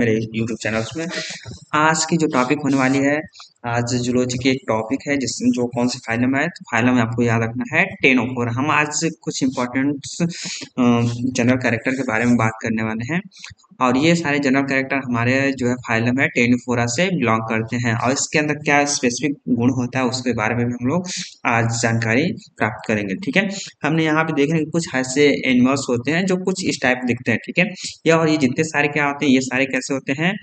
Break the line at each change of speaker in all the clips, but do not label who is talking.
मेरे YouTube channels में आज की जो टॉपिक होने वाली है, आज जूलॉजी की एक टॉपिक है जिसमें जो कौन सी फाइलम है, तो फाइलम में आपको याद रखना है टेनोफोर। हम आज कुछ इंपॉर्टेंट जनरल कैरेक्टर के बारे में बात करने वाले हैं और ये सारे जनरल कैरेक्टर हमारे जो है फाइलम है टेनोफोरा से बिलोंग करते हैं और इसके अंदर क्या स्पेसिफिक गुण होता है उसके बारे में भी हम लोग आज जानकारी प्राप्त करेंगे। ठीक है, हमने यहाँ पे देख रहे हैं कुछ ऐसे एनिमल्स होते हैं जो कुछ इस टाइप दिखते हैं। ठीक है, या और ये जितने सारे क्या होते हैं, ये सारे कैसे होते हैं,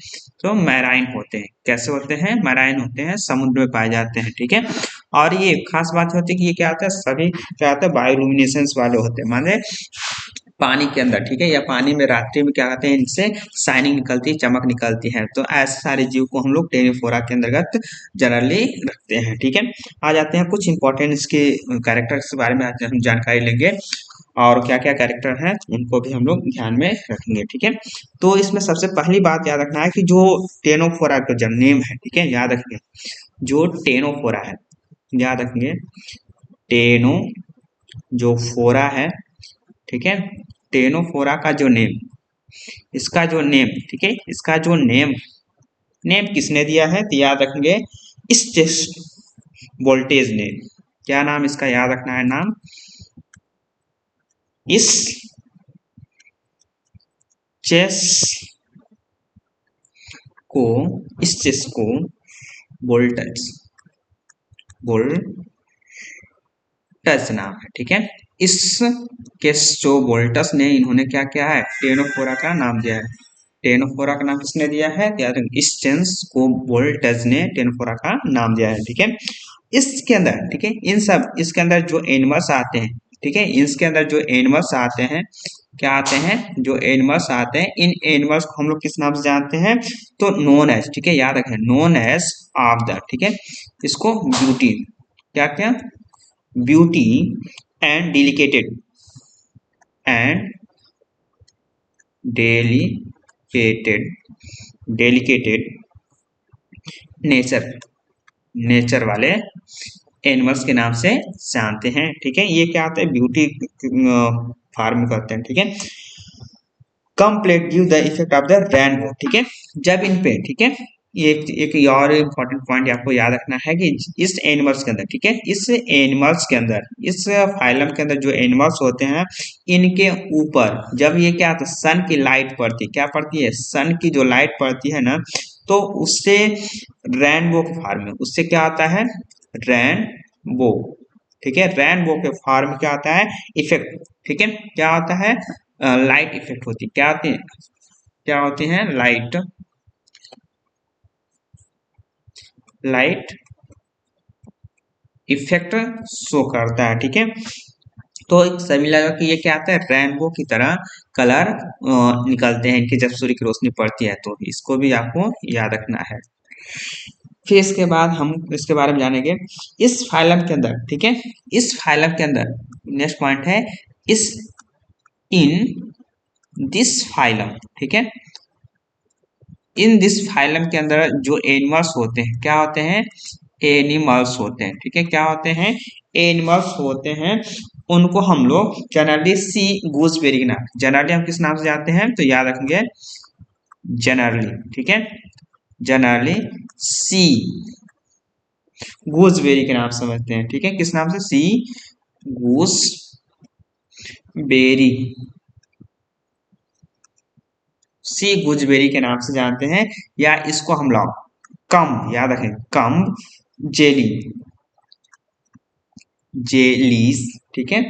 तो मैराइन होते हैं। कैसे होते हैं? मैराइन होते हैं, समुद्र में पाए जाते हैं। ठीक है, और ये खास बात होती है कि ये क्या होता है, सभी क्या होता है, बायोलुमिनेसेंस वाले होते हैं, माने पानी के अंदर। ठीक है, या पानी में रात्रि में क्या कहते हैं, इनसे शाइनिंग निकलती है, चमक निकलती है। तो ऐसे सारे जीव को हम लोग टेनिफोरा के अंतर्गत जनरली रखते हैं। ठीक है, आ जाते हैं कुछ इंपॉर्टेंट इसके कैरेक्टर्स के बारे में आज हम जानकारी लेंगे और क्या क्या कैरेक्टर हैं उनको भी हम लोग ध्यान में रखेंगे। ठीक है, तो इसमें सबसे पहली बात याद रखना है कि जो टेनोफोरा का जो नेम है, ठीक है, याद रखेंगे, जो टेनोफोरा है, याद रखेंगे, टेनो जो फोरा है, ठीक है, टेनोफोरा का जो नेम, इसका जो नेम, ठीक है, इसका जो नेम नेम किसने दिया है, तो याद रखेंगे इस वोल्टेज ने। क्या नाम इसका याद रखना है, नाम इस चेस को, इस चेस को वोल्टस वोल्टस नाम है। ठीक है, इस केस जो वोल्टस ने, इन्होंने क्या किया है, टेनोफोरा का नाम दिया है। टेनोफोरा का नाम किसने दिया है, याद रखें, इस चेस को वोल्टस ने टेनोफोरा का नाम दिया है। ठीक है, इसके अंदर, ठीक है, इन सब इसके अंदर जो एनिमल्स आते हैं, ठीक है, इसके अंदर जो एनिमल्स आते हैं, क्या आते हैं, जो एनिमल्स आते हैं, इन एनिमल्स को हम लोग किस नाम से जानते हैं, तो नोन एज, ठीक है, याद रखें, नोन एज ऑफ द, ठीक है, इसको ब्यूटी, क्या क्या, beauty and and delicated delicated nature nature वाले एनिमल्स के नाम से जानते हैं। ठीक है, ये क्या होता है, ब्यूटी फार्म करते हैं। ठीक है, complete give the effect of the rainbow. ठीक है, जब इन पे, ठीक है, ये एक और इम्पोर्टेंट पॉइंट आपको याद रखना है कि इस एनिमल्स के अंदर, ठीक है, इस एनिमल्स के अंदर, इस फाइलम के अंदर जो एनिमल्स होते हैं, इनके ऊपर जब ये क्या होता है, सन की लाइट पड़ती है, क्या पड़ती है, सन की जो लाइट पड़ती है ना, तो उससे रेनबो के फॉर्म में, उससे क्या आता है, रेनबो, ठीक है, रेनबो के फॉर्म में क्या आता है, इफेक्ट, ठीक है, क्या होता है, लाइट इफेक्ट होती है, क्या होती है, क्या होती है, लाइट इफेक्ट शो करता है। ठीक है, तो सभी लगा कि ये क्या आता है, रेनबो की तरह कलर निकलते हैं इनकी जब सूर्य की रोशनी पड़ती है, तो इसको भी आपको याद रखना है। फिर इसके बाद हम इसके बारे में जानेंगे इस फाइलम के अंदर, ठीक है, इस फाइलम के अंदर नेक्स्ट पॉइंट है, इस इन दिस फाइलम, ठीक है, इन दिस फाइलम के अंदर जो एनिमल्स होते हैं, क्या होते हैं, एनिमल्स होते हैं। ठीक है, क्या होते हैं, एनिमल्स होते हैं, उनको हम लोग जनरली सी गूजबेरी के नाम, जनरली हम किस नाम से जानते हैं, तो याद रखेंगे जनरली, ठीक है, जनरली सी गूजबेरी के नाम समझते हैं। ठीक है, किस नाम से, सी गूस बेरी, सी गुजबेरी के नाम से जानते हैं, या इसको हम लोग कम, याद रखें, कम जेली, जेलीस, ठीक है,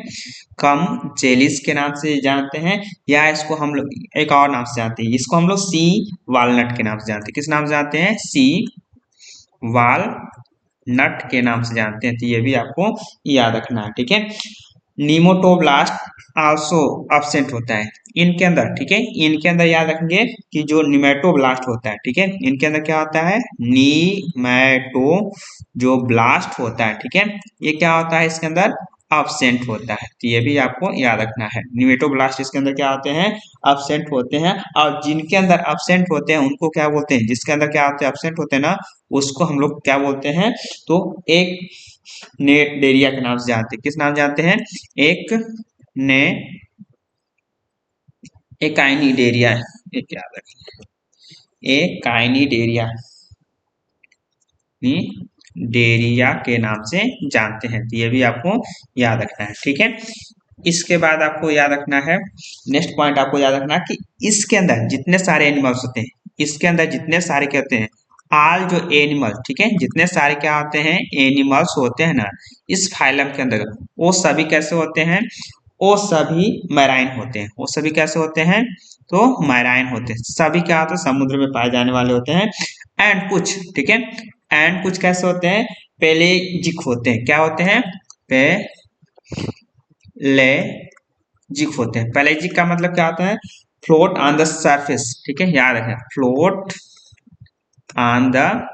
कम जेलीस के नाम से जानते हैं, या इसको हम लोग एक और नाम से जानते हैं, इसको हम लोग सी वालनट के नाम से जानते हैं। किस नाम से जानते हैं, सी वालनट के नाम से जानते हैं, तो ये भी आपको याद रखना है। ठीक है, नीमोटोब्लास्ट आल्सो एब्सेंट होता है इनके अंदर। ठीक है, इनके अंदर याद रखेंगे कि जो निमेटोब्लास्ट होता है, ठीक है, इनके अंदर क्या होता है, नीमेटो जो ब्लास्ट होता है, ठीक है, ये क्या होता है, इसके अंदर एब्सेंट होता है, तो ये भी आपको याद रखना है। निमेटोब्लास्ट इसके अंदर क्या होते हैं, एब्सेंट होते हैं, और जिनके अंदर एब्सेंट होते हैं उनको क्या बोलते हैं, जिसके अंदर क्या होते हैं, एब्सेंट होते हैं ना, उसको हम लोग क्या बोलते हैं, तो एक नेट डेरिया के नाम से जानते हैं। किस नाम जानते हैं, एक ने एकाइनी डेरिया, एक याद रखें, ए काइनिडेरिया डेरिया के नाम से जानते हैं। तो ये भी आपको याद रखना है, ठीक है। इसके बाद आपको याद रखना है, नेक्स्ट पॉइंट आपको याद रखना है कि इसके अंदर जितने सारे एनिमल्स होते हैं, इसके अंदर जितने सारे क्या होते हैं, आल जो एनिमल, ठीक है, जितने सारे क्या होते हैं एनिमल्स होते हैं ना इस फाइलम के अंदर, वो सभी कैसे होते हैं, वो सभी मैराइन होते हैं। वो सभी कैसे होते हैं, तो मैराइन होते हैं। सभी क्या होते हैं, समुद्र में पाए जाने वाले होते हैं। एंड कुछ, ठीक है, एंड कुछ कैसे होते हैं, पेलेजिक होते हैं। क्या होते हैं, पेलेजिक होते हैं। पेलेजिक का मतलब क्या होता है, फ्लोट ऑन द सरफेस, ठीक है, याद रखें, फ्लोट ऑन द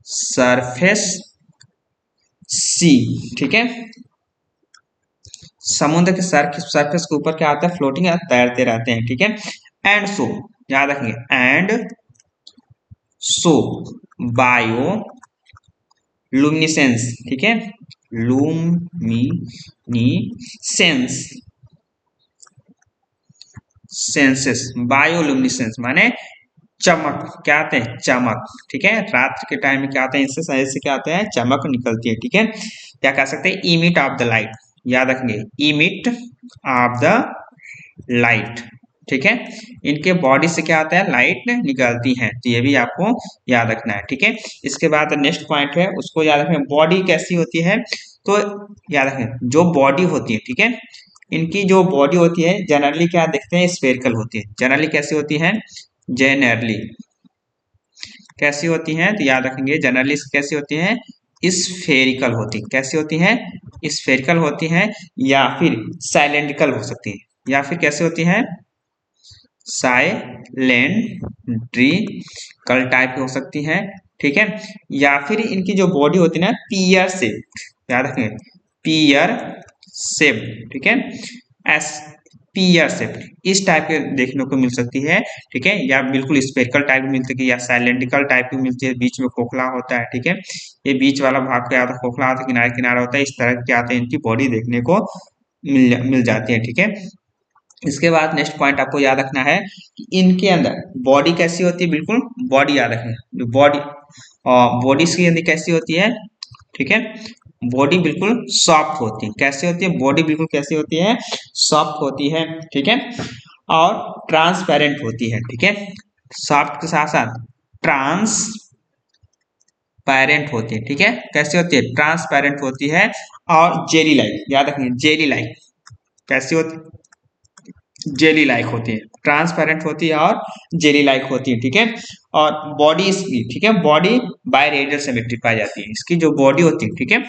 सरफेस सी, ठीक है, समुद्र के सरफेस के ऊपर क्या आता है, फ्लोटिंग, तैरते रहते हैं, ठीक है। एंड सो, याद रखेंगे, एंड सो बायो लुमिनिसेंस, ठीक है, लुमिनिसेंस, सेंसेस, बायोलुमिनिसेंस माने चमक, क्या आते हैं, चमक, ठीक है, रात के टाइम में क्या आते हैं, इससे शरीर से क्या आता है, चमक निकलती है, ठीक है। क्या कह सकते हैं, इमिट ऑफ द लाइट, याद रखेंगे, इमिट ऑफ द लाइट, ठीक है। इनके बॉडी से क्या आता है, लाइट निकलती है। तो ये भी आपको याद रखना है, ठीक है। इसके बाद नेक्स्ट पॉइंट है, उसको याद रखें, बॉडी कैसी होती है, तो याद रखें जो बॉडी होती है, ठीक है, इनकी जो बॉडी होती है जनरली क्या देखते हैं, स्फेरिकल होती है। जनरली कैसी होती है, जनरली कैसी होती हैं, तो याद रखेंगे जनरली कैसी होती हैं, स्फेरिकल होती, कैसी होती हैं, स्फेरिकल होती हैं, या फिर साइलेंड्रिकल हो सकती है, या फिर कैसे होती हैं, साइलेंड्रिकल टाइप हो सकती हैं, ठीक है। या फिर इनकी जो बॉडी होती है ना पियर शेप, याद रखें, पियर शेप, ठीक है, एस पियर शेप, इस टाइप के देखने को मिल सकती है, ठीक है, या बिल्कुल स्पेरिकल टाइप मिल सकती है, या साइलेंड्रिकल टाइप की मिलती है, बीच में खोखला होता है, ठीक है। ये बीच वाला भाग क्या होता है, खोखला होता है, किनारे किनारा होता है, इस तरह के आते हैं, इनकी बॉडी देखने को मिल जाती है, ठीक है। इसके बाद नेक्स्ट पॉइंट आपको याद रखना है कि इनके अंदर बॉडी कैसी होती है, बिल्कुल बॉडी याद रखें, बॉडी बॉडी इसके अंदर कैसी होती है, ठीक है, बॉडी बिल्कुल सॉफ्ट होती है। कैसी होती है, बॉडी बिल्कुल कैसी होती है, सॉफ्ट होती है, ठीक है, और ट्रांसपेरेंट होती है, ठीक है, सॉफ्ट के साथ साथ ट्रांसपेरेंट होती है, ठीक है, कैसी होती है, ट्रांसपेरेंट होती है, और जेली लाइक, याद रखिए जेली लाइक कैसी होती है, जेली लाइक होती है, ट्रांसपेरेंट होती है और जेली लाइक होती है, ठीक है। और बॉडी इसकी, ठीक है, बॉडी बाय रेडियल सिमेट्री पाई जाती है। इसकी जो बॉडी होती है, ठीक है,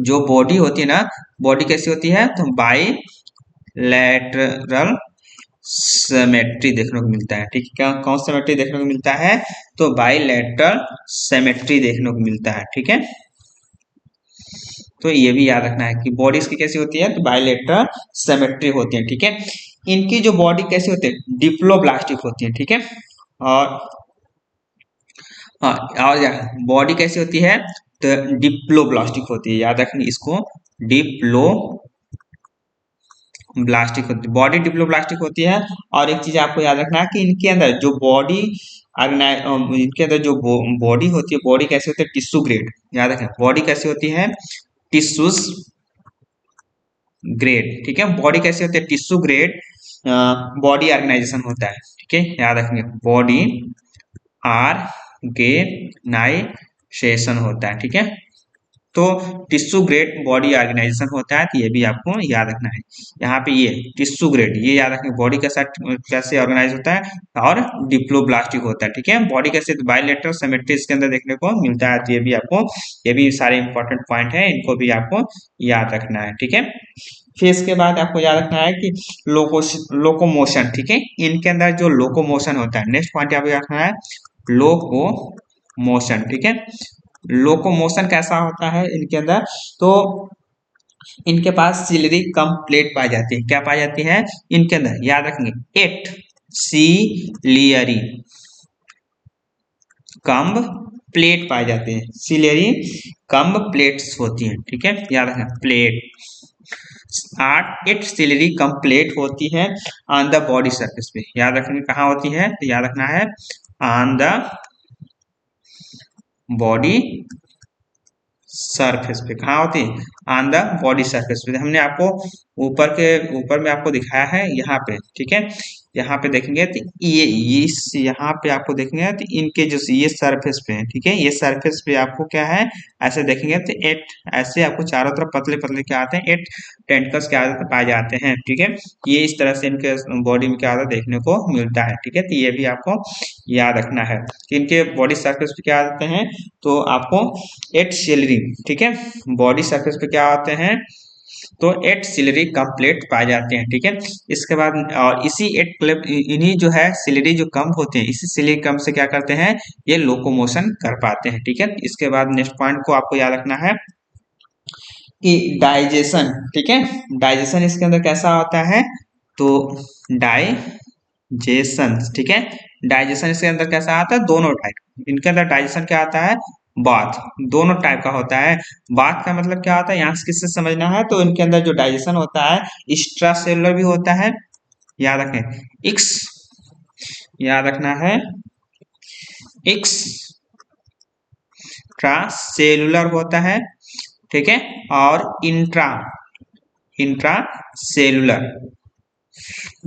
जो बॉडी होती है ना, बॉडी कैसी होती है, तो बाई लैटरल सिमेट्री देखने को मिलता है, ठीक है। क्या कौन सा सिमेट्री देखने को मिलता है, तो बाई लैटरल सिमेट्री देखने को मिलता है, ठीक है। तो ये भी याद रखना है कि बॉडी इसकी कैसी होती है, तो बायलेटरल सिमेट्री होती है, ठीक है। इनकी जो बॉडी कैसी होती है, डिप्लोब्लास्टिक होती है, ठीक है। और हाँ, और बॉडी कैसी होती है, तो डिप्लोब्लास्टिक होती है, याद रखना इसको, डिप्लोब्लास्टिक होती है, बॉडी डिप्लोब्लास्टिक होती है। और एक चीज आपको याद रखना है कि इनके अंदर जो बॉडी इनके अंदर जो बॉडी होती है, बॉडी कैसी होती है, टिश्यू ग्रेड, याद रखें, बॉडी कैसी होती है, टिश्यूज ग्रेड, ठीक है, बॉडी कैसी होती है, टिश्यू ग्रेड बॉडी ऑर्गेनाइजेशन होता है, ठीक है, याद रखेंगे, बॉडी ऑर्गेनाइजेशन होता है, ठीक है। तो टिश्यू ग्रेड बॉडी ऑर्गेनाइजेशन होता है, तो ये भी आपको याद रखना है। यहाँ पे ये टिश्यू ग्रेड, ये याद रखेंगे, बॉडी कैसा कैसे ऑर्गेनाइज होता है, और डिप्लोब्लास्टिक होता है, ठीक है। बॉडी कैसे, बायलेटरल सिमेट्री इसके अंदर देखने को मिलता है, तो ये भी आपको, ये भी सारे इंपॉर्टेंट पॉइंट है, इनको भी आपको याद रखना है, ठीक है। फिर इसके बाद आपको याद रखना है कि लोकोमोशन, ठीक है, इनके अंदर जो लोकोमोशन होता है, नेक्स्ट पॉइंट आपको याद रखना है, लोकोमोशन, ठीक है। लोकोमोशन कैसा होता है इनके अंदर, तो इनके पास सिलरी कम प्लेट पाई जाती है, क्या पाई जाती है इनके अंदर, याद रखेंगे, एट सिलियरी कम प्लेट पाए जाते हैं, सिलियरी कम प्लेट्स होती हैं, ठीक है, याद रखना प्लेट, एट सिलेरी कंप्लीट होती है ऑन द बॉडी सरफेस पे। याद रखना कहाँ होती है, तो याद रखना है ऑन द बॉडी सरफेस पे। कहाँ होती है, ऑन द बॉडी सरफेस पे। हमने आपको ऊपर में आपको दिखाया है यहाँ पे, ठीक है। यहाँ पे देखेंगे तो ये इस यहाँ पे आपको देखेंगे तो इनके जो ये सरफेस पे है, ठीक है, ये सरफेस पे आपको क्या है, ऐसे देखेंगे तो एट, ऐसे आपको चारों तरफ पतले पतले क्या आते हैं, एट टेंटकल्स क्या पाए जाते हैं, ठीक है। ये इस तरह से इनके बॉडी में क्या आता है देखने को मिलता है, ठीक है। तो ये भी आपको याद रखना है कि इनके बॉडी सरफेस पे क्या आते हैं, तो आपको एट सिलेरी, ठीक है, बॉडी सरफेस पे क्या आते हैं, तो एट सिलेरी कंप्लीट पाए जाते हैं, ठीक है। इसके बाद और इसी एट क्लिप इन्हीं जो है सिलेरी जो कम होते हैं, इसी सिलेरी कम से क्या करते हैं, ये लोकोमोशन कर पाते हैं, ठीक है। इसके बाद नेक्स्ट पॉइंट को आपको याद रखना है कि डाइजेशन, ठीक है, डाइजेशन इसके अंदर कैसा होता है, तो डाइजेशन, ठीक है, डाइजेशन इसके अंदर कैसा आता है, दोनों टाइप इनके अंदर डाइजेशन क्या आता है, बाथ, दोनों टाइप का होता है। बाथ का मतलब क्या होता है, यहाँ से किससे समझना है, तो इनके अंदर जो डाइजेशन होता है एक्स्ट्रा सेलुलर भी होता है, याद रखें, एक्स, याद रखना है एक्स्ट्रा सेलुलर होता है, ठीक है, और इंट्रा इंट्रा सेलुलर,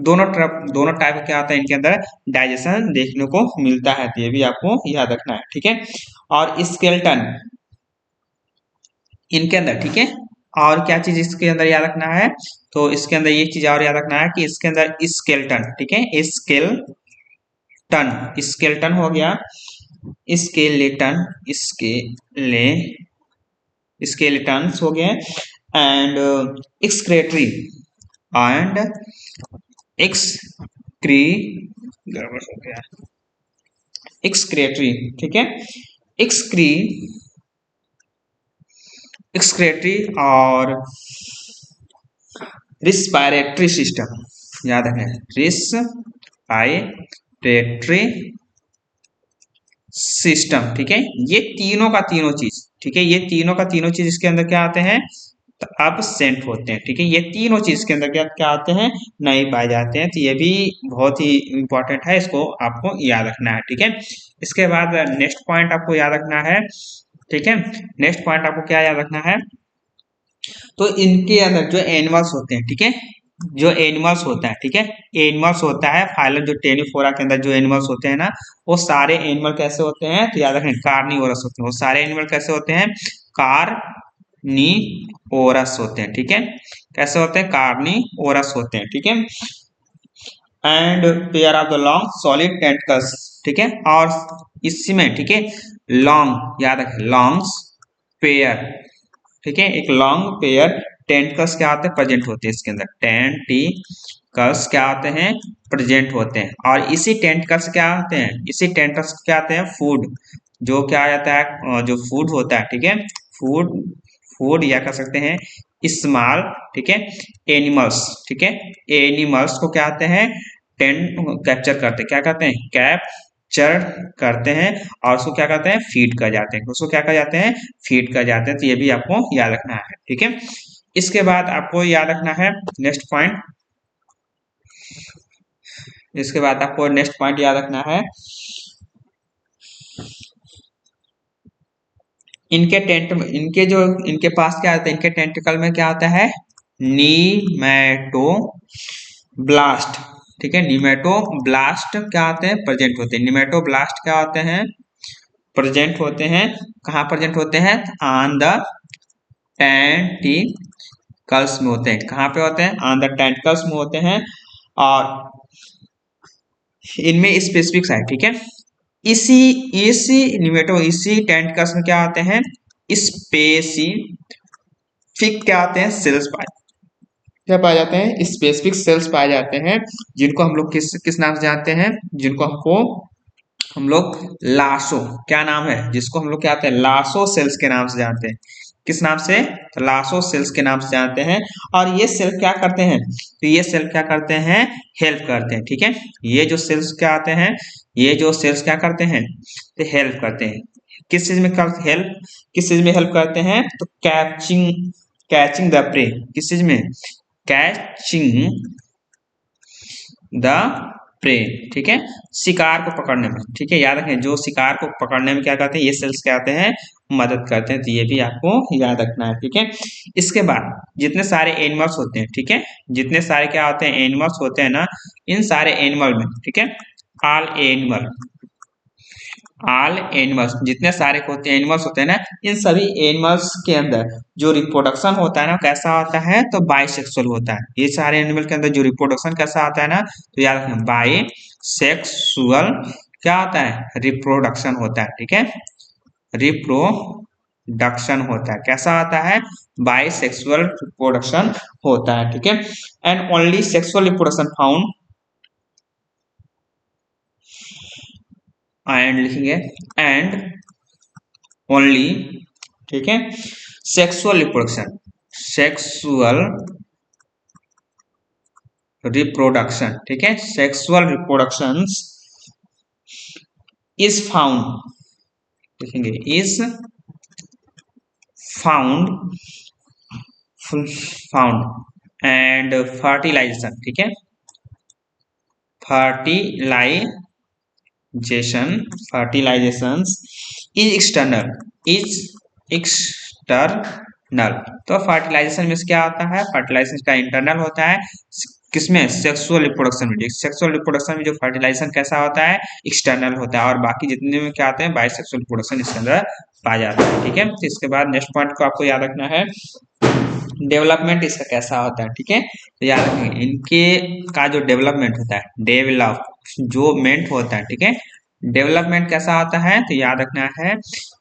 दोनों टाइप क्या होता है इनके अंदर डाइजेशन देखने को मिलता है, तो ये भी आपको याद रखना है, ठीक है। और स्केलेटन इनके अंदर, ठीक है, और क्या चीज इसके अंदर याद रखना है, तो इसके अंदर एक चीज और याद रखना है कि इसके अंदर स्केलेटन, ठीक है, स्केलेटन हो गया, स्केलेटन स्केले स्केलेटन्स हो गए, एंड एक्सक्रेटरी एंड एक्सक्री गड़बड़ हो गया, एक्सक्रेटरी, ठीक है, एक्सक्री एक्सक्रेटरी और रिस्पायरेटरी सिस्टम, याद रखें, रिस्पायरेटरी सिस्टम, ठीक है, ये तीनों का तीनों चीज, ठीक है, ये तीनों का तीनों चीज इसके अंदर क्या आते हैं, तो एब्सेंट होते हैं, ठीक है, ये तीनों चीज के अंदर क्या क्या आते हैं, नहीं पाए जाते हैं, तो ये भी बहुत ही इंपॉर्टेंट है, इसको आपको याद रखना है, ठीक है। इसके बाद नेक्स्ट पॉइंट आपको याद रखना है, ठीक है, नेक्स्ट पॉइंट आपको क्या याद रखना है, तो इनके अंदर जो एनिमल्स होते हैं, ठीक है, जो एनिमल्स होता है, ठीक है, एनिमल्स होता है फाइलम, जो टेनिफोरा के अंदर जो एनिमल्स होते हैं ना, वो सारे एनिमल कैसे होते हैं, तो याद रखें कार्निवोरस होते हैं, वो सारे एनिमल कैसे होते हैं, कार्निवोरस होते हैं, ठीक है, कैसे होते हैं, कार्निवोरस होते हैं, ठीक है। And pair of the long solid tentacles, ठीक है, और इसमें, ठीक है, लॉन्ग, याद रखें लॉन्ग्स पेयर, ठीक है, एक लॉन्ग पेयर टेंटकल्स क्या आते हैं, प्रेजेंट होते हैं इसके अंदर, टेंटिकल्स क्या आते हैं, प्रेजेंट होते हैं, और इसी टेंटकल्स क्या आते हैं, इसी टेंटकल्स क्या आते हैं, फूड, जो क्या आ जाता है, जो फूड होता है, ठीक है, फूड फूड या कह सकते हैं स्मॉल, ठीक है, एनिमल्स, ठीक है, एनिमल्स को क्या आते हैं, टेंट कैप्चर करते हैं, क्या कहते हैं, कैप्चर करते हैं, और उसको क्या कहते हैं, फीड कर जाते हैं, उसको क्या कर जाते हैं, फीड कर जाते हैं, तो ये भी आपको याद रखना है, ठीक है। इसके बाद आपको याद रखना है नेक्स्ट पॉइंट, इसके बाद आपको नेक्स्ट पॉइंट याद रखना है, इनके पास क्या आता है, इनके टेंटिकल में क्या आता है, नीमेटोब्लास्ट, ठीक है, नीमेटोब्लास्ट क्या आते हैं, प्रेजेंट होते हैं, नीमेटोब्लास्ट क्या आते हैं, प्रेजेंट होते हैं, कहाँ प्रेजेंट होते हैं, ऑन द टेंटिकल्स में होते हैं, कहाँ पे होते हैं, ऑन द टेंटिकल्स में होते हैं, और इनमें स्पेसिफिक्स है, ठीक है, इसी इसी निमेटो इसी टेंटिकल्स में क्या आते हैं, स्पेसिफिक क्या आते हैं, सेल्स पाए, क्या पाए जाते हैं, स्पेसिफिक सेल्स पाए जाते हैं, जिनको हम लोग किस नाम से जानते हैं, जिनको हम लोग लासो, क्या नाम है, जिसको हम लोग क्या आते हैं, लासो सेल्स के नाम से जानते हैं, किस नाम से, तो लासो सेल्स के नाम से जानते हैं, और ये सेल क्या करते हैं, तो ये सेल क्या करते हैं, हेल्प करते हैं, ठीक है, ये जो सेल्स क्या आते हैं, ये जो सेल्स क्या करते हैं, तो हेल्प करते हैं, किस चीज में हेल्प, किस चीज में हेल्प करते हैं, तो कैचिंग द प्रे, किस चीज में, कैचिंग द प्रे, ठीक है, शिकार को पकड़ने में, ठीक है, याद रखें जो शिकार को पकड़ने में क्या करते हैं, ये सेल्स क्या आते हैं, मदद करते हैं, तो ये भी आपको याद रखना है, ठीक है। इसके बाद जितने सारे एनिमल्स होते हैं, ठीक है, जितने सारे क्या होते हैं, एनिमल्स होते हैं ना, इन सारे एनिमल में, ठीक है, ऑल एनिमल, ऑल एनिमल्स, जितने सारे होते हैं एनिमल्स होते हैं ना, इन सभी एनिमल्स के अंदर जो रिप्रोडक्शन होता है ना, कैसा होता है, तो बाइसेक्सुअल होता है। ये सारे एनिमल के अंदर जो रिप्रोडक्शन कैसा होता है ना, तो याद रखें बाइसेक्सुअल क्या होता है, रिप्रोडक्शन होता है, ठीक है, रिप्रोडक्शन होता है, कैसा होता है, बाइसेक्सुअल रिप्रोडक्शन होता है, ठीक है। And only sexual reproduction found, and लिखेंगे एंड ओनली, ठीक है, सेक्सुअल रिप्रोडक्शन, सेक्सुअल रिप्रोडक्शन, ठीक है, सेक्सुअल रिप्रोडक्शंस इज फाउंड, लिखेंगे is found, found and fertilization, ठीक है, fertilization, fertilizations is external, is external, तो फर्टिलाइजेशन में क्या होता है, फर्टिलाइजेशन का इंटरनल होता है, किसमें, सेक्सुअल रिप्रोडक्शन में, सेक्सुअल रिप्रोडक्शन में जो फर्टिलाइजेशन कैसा होता है, एक्सटर्नल होता है, और बाकी जितने में क्या आते हैं, बाइसेक्सुअल रिप्रोडक्शन इसके अंदर पाया जाता है, ठीक है। तो इसके बाद नेक्स्ट पॉइंट को आपको याद रखना है, डेवलपमेंट इसका कैसा होता है, ठीक है, तो याद रखेंगे इनके का जो डेवलपमेंट होता है, डेवलप जो मेंट होता है, ठीक है, डेवलपमेंट कैसा होता है, तो याद रखना है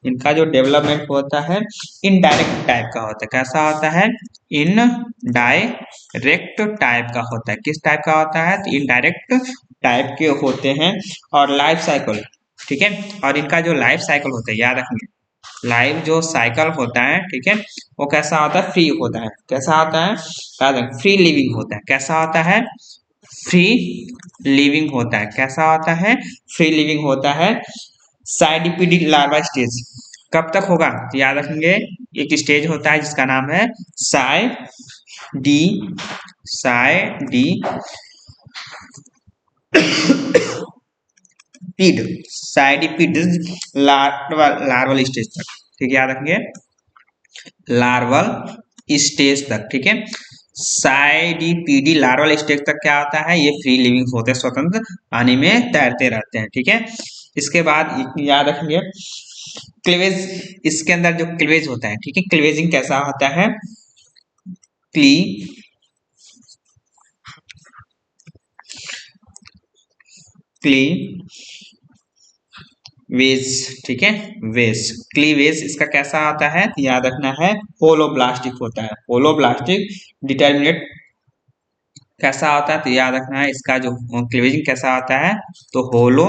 इनका जो डेवलपमेंट होता है इनडायरेक्ट टाइप का होता है, कैसा होता है, इन डायरेक्ट टाइप का होता है, किस टाइप का होता है, तो इनडायरेक्ट टाइप के होते हैं, और लाइफ साइकिल, ठीक है, और इनका जो लाइफ साइकिल होता है, याद रखेंगे लाइफ जो साइकिल होता है, ठीक है, वो कैसा होता है, फ्री होता है, कैसा होता है, फ्री लिविंग होता है, कैसा होता है, फ्री लिविंग होता है, कैसा होता है, फ्री लिविंग होता है। साइडिपिडी लार्वा स्टेज कब तक होगा, तो याद रखेंगे एक स्टेज होता है जिसका नाम है डी साइडी पीड, साइडिपिड लार्वल स्टेज तक, ठीक है, याद रखेंगे लार्वल स्टेज तक, ठीक है, साइडिपीडी लार्वल स्टेज तक क्या होता है, ये फ्री लिविंग होते हैं, स्वतंत्र पानी में तैरते रहते हैं, ठीक है। इसके बाद याद रखेंगे क्लीवेज, इसके अंदर जो क्लीवेज होता है, ठीक है, क्लीवेजिंग कैसा होता है, क्ली वेज, ठीक है, वेज, क्लीवेज इसका कैसा आता है, याद रखना है होलोब्लास्टिक होता है, होलोब्लास्टिक डिटर्मिनेट कैसा होता है, तो याद रखना है इसका जो क्लीवेजिंग कैसा आता है, तो होलो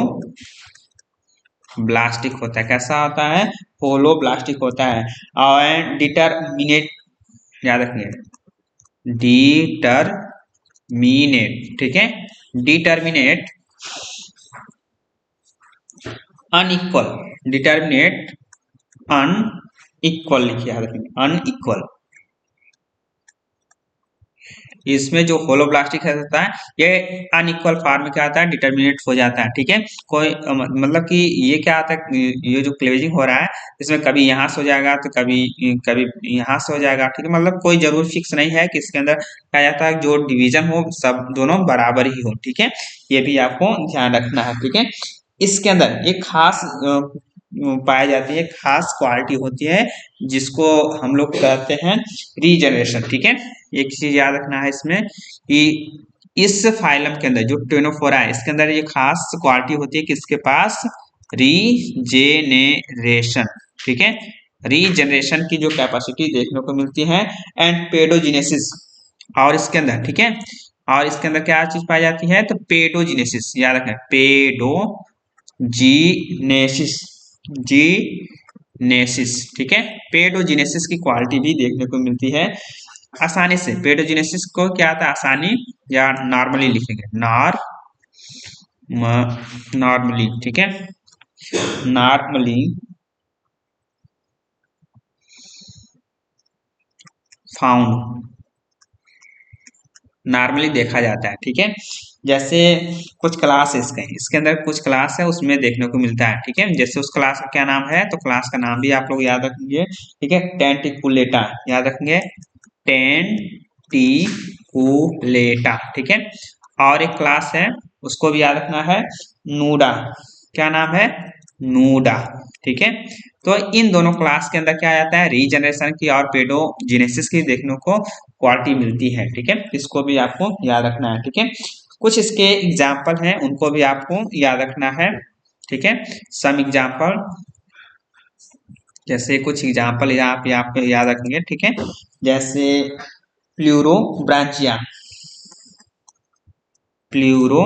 ब्लास्टिक होता है, कैसा होता है, होलो ब्लास्टिक होता है, और डिटरमिनेट, याद रखिए डिटरमिनेट, ठीक है, डिटरमिनेट अनइक्वल, डिटरमिनेट अनइक्वल लिखिए, याद रखेंगे अनइक्वल, इसमें जो होलोब्लास्टिक होता है ये अनइक्वल फॉर्म में क्या आता है, डिटरमिनेट हो जाता है, ठीक है, कोई मतलब कि ये क्या आता है, ये जो क्लेवेजिंग हो रहा है इसमें कभी यहाँ से हो जाएगा तो कभी कभी यहाँ से हो जाएगा, ठीक है, मतलब कोई जरूर फिक्स नहीं है कि इसके अंदर क्या जाता है, जो डिवीजन हो सब दोनों बराबर ही हो, ठीक है, ये भी आपको ध्यान रखना है, ठीक है। इसके अंदर एक खास पाई जाती है, खास क्वालिटी होती है जिसको हम लोग कहते हैं रीजनरेशन, ठीक है, एक चीज याद रखना है इसमें कि इस फाइलम के अंदर जो टेनोफोरा है इसके अंदर ये खास क्वालिटी होती है कि इसके पास रीजेनेरेशन, ठीक है, रीजनरेशन की जो कैपेसिटी देखने को मिलती है, एंड पेडोजिनेसिस, और इसके अंदर, ठीक है, और इसके अंदर क्या चीज पाई जाती है, तो पेडोजिनेसिस, याद रखें पेडोजीनेसिस, जीनेसिस, ठीक है, पेडोजिनेसिस की क्वालिटी भी देखने को मिलती है आसानी से, पेडोजिनेसिस को क्या आता है आसानी, या नॉर्मली लिखेंगे नॉर्मली, ठीक है, नॉर्मली फाउंड नॉर्मली देखा जाता है, ठीक है। जैसे कुछ क्लास है इसके अंदर कुछ क्लास है उसमें देखने को मिलता है, ठीक है। जैसे उस क्लास का क्या नाम है, तो क्लास का नाम भी आप लोग याद रखेंगे, ठीक है। टेंटिकुलेटा याद रखेंगे, टेंटिकुलेटा, ठीक है। और एक क्लास है उसको भी याद रखना है, नूडा। क्या नाम है, नूडा, ठीक है। तो इन दोनों क्लास के अंदर क्या आ जाता है, रीजनरेशन की और पेडोजेनेसिस की देखने को क्वालिटी मिलती है, ठीक है। इसको भी आपको याद रखना है, ठीक है। कुछ इसके एग्जाम्पल हैं उनको भी आपको याद रखना है, ठीक है। सम एग्जाम्पल, जैसे कुछ एग्जाम्पल आप याद रखेंगे, ठीक है। जैसे प्लूरो ब्रांचिया, प्लूरो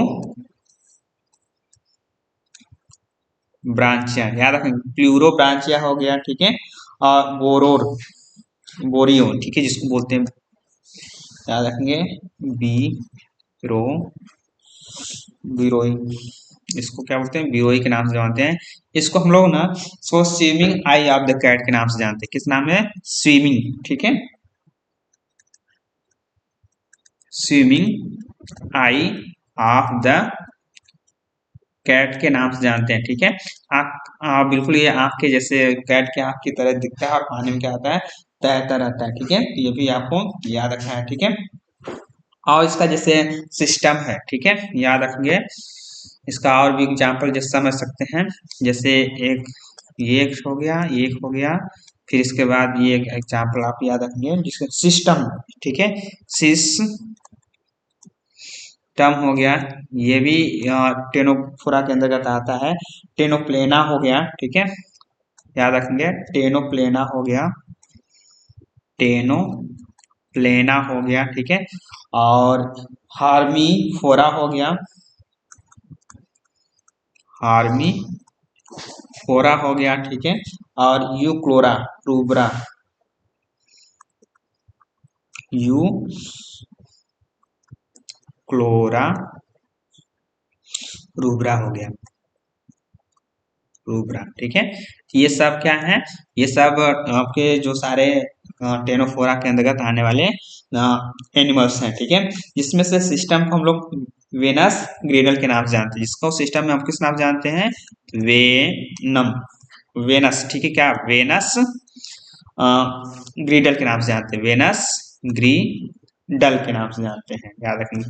ब्रांचिया याद रखेंगे, प्लूरो ब्रांचिया हो गया, ठीक है। और बोरियो, ठीक है, जिसको बोलते हैं, याद रखेंगे, बी रो बिरोई, इसको क्या बोलते हैं, बिरोई के नाम से जानते हैं। इसको हम लोग ना so swimming eye of the cat के नाम से जानते हैं। किस नाम है, स्विमिंग, ठीक है, swimming eye of the cat के नाम से जानते हैं, ठीक है। बिल्कुल ये आंख के जैसे, कैट के आंख की तरह दिखता है और पानी में क्या आता है, तैरता रहता है, ठीक है। ये भी आपको याद रखना है, ठीक है। और इसका जैसे सिस्टम है, ठीक है, याद रखेंगे। इसका और भी एग्जाम्पल जैसे समझ सकते हैं, जैसे ये एक हो गया, ये एक हो गया, फिर इसके बाद ये एक एग्जाम्पल आप याद रखेंगे जिसका सिस्टम, ठीक है, सिस्टम हो गया। ये भी टेनोफोरा के अंतर्गत आता है। टेनोप्लेना हो गया, ठीक है, याद रखेंगे, टेनोप्लेना हो गया, टेनोप्लेना हो गया, ठीक है। और हार्मी फोरा हो गया, हार्मी फोरा हो गया, ठीक है। और यूक्लोरा रूब्रा, यू क्लोरा रूब्रा हो गया, रूब्रा, ठीक है। ये सब क्या है, ये सब आपके जो सारे टेनोफोरा के अंतर्गत आने वाले एनिमल्स हैं, ठीक है। जिसमें से सिस्टम को हम लोग वेनस ग्रेडल के नाम से जानते हैं। जिसको सिस्टम में हम किस नाम से जानते हैं, वेनम, वेनस, ठीक है, क्या वेनस ग्रीडल के नाम से जानते हैं, वेनस ग्रीडल के नाम से जानते हैं, याद रखेंगे।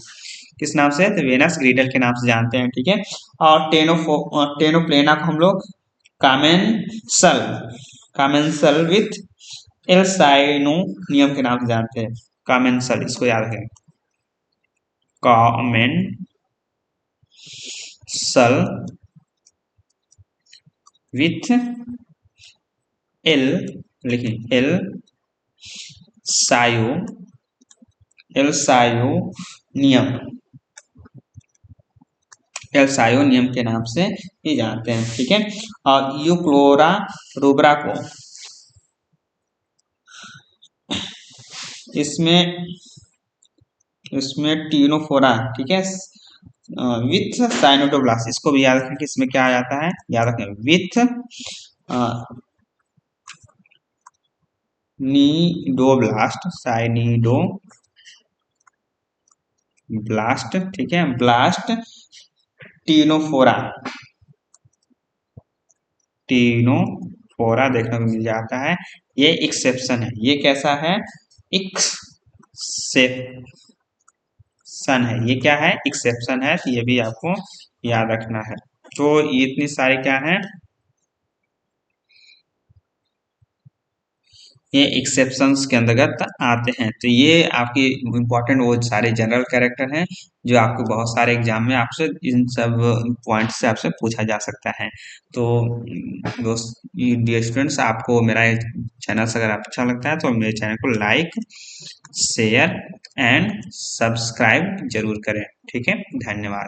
किस नाम से, तो वेनस ग्रीडल के नाम से जानते हैं, ठीक है। और टेनोप्लेना को हम लोग कामेंसल, कामेंसल विथ एल्साइनोनियम के नाम से जानते हैं, कामेंसल, इसको याद रखेंगे, कामेंसल विथ एल, लिखिए एल सायो, एल्सायोनियम, एल्सायोनियम के नाम से ही जानते हैं, ठीक है। और यूक्लोरा रूब्रा को इसमें टीनोफोरा, ठीक है, विथ साइनोटोब्लास्ट, इसको भी याद रखें कि इसमें क्या आ जाता है, याद रखें, विथ नीडोब्लास्ट, साइनिडो ब्लास्ट, ठीक है, ब्लास्ट टीनोफोरा, टीनोफोरा देखने को मिल जाता है। ये एक्सेप्शन है, ये कैसा है, एक्सेप्शन है, ये क्या है, एक्सेप्शन है, तो ये भी आपको याद रखना है। तो ये इतनी सारे क्या है, ये एक्सेप्शंस के अंतर्गत आते हैं। तो ये आपकी इम्पोर्टेंट वो सारे जनरल कैरेक्टर हैं जो आपको बहुत सारे एग्जाम में आपसे इन सब पॉइंट से आपसे पूछा जा सकता है। तो दोस्त, डियर स्टूडेंट्स, आपको मेरा चैनल से अगर अच्छा लगता है तो मेरे चैनल को लाइक, शेयर एंड सब्सक्राइब जरूर करें, ठीक है। धन्यवाद।